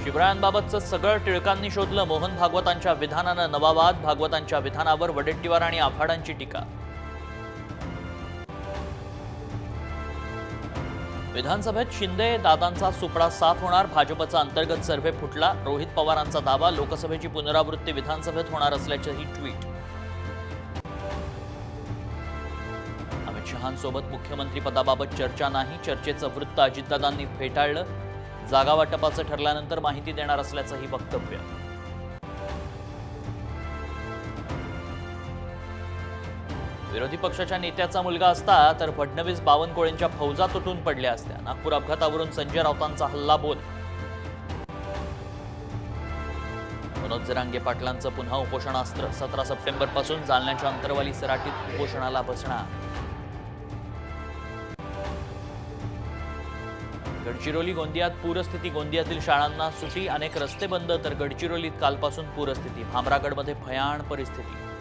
शिवरायांबाबतचं सगळं टिळकांनी शोधलं. मोहन भागवतांच्या विधानानं नवा वाद. भागवतांच्या विधानावर वडेट्टीवार आणि आव्हाडांची टीका. विधानसभेत शिंदे दादांचा सुपडा साफ होणार. भाजपचा अंतर्गत सर्व्हे फुटला. रोहित पवारांचा दावा. लोकसभेची पुनरावृत्ती विधानसभेत होणार असल्याचंही ट्विट. अमित शहांसोबत मुख्यमंत्री पदाबाबत चर्चा नाही. चर्चेचं वृत्त अजितदादांनी फेटाळलं. जागा वाटपाचं ठरल्यानंतर माहिती देणार असल्याचंही वक्तव्य. विरोधी पक्षाच्या नेत्याचा मुलगा असता तर फडणवीस बावनकुळेंच्या फौजा तुटून पडल्या असत्या. नागपूर अपघातावरून संजय राऊतांचा हल्ला बोल. मनोज जरांगे पाटलांचं पुन्हा उपोषणास्त्र. 17 सप्टेंबर पासून जालन्याच्या अंतरवाली सराटीत उपोषणाला बसणार. गडचिरोली गोंदियात पूरस्थिती. गोंदियातील शाळांना सुटी. अनेक रस्ते बंद तर गडचिरोलीत कालपासून पूरस्थिती. भामरागडमध्ये भयाण परिस्थिती.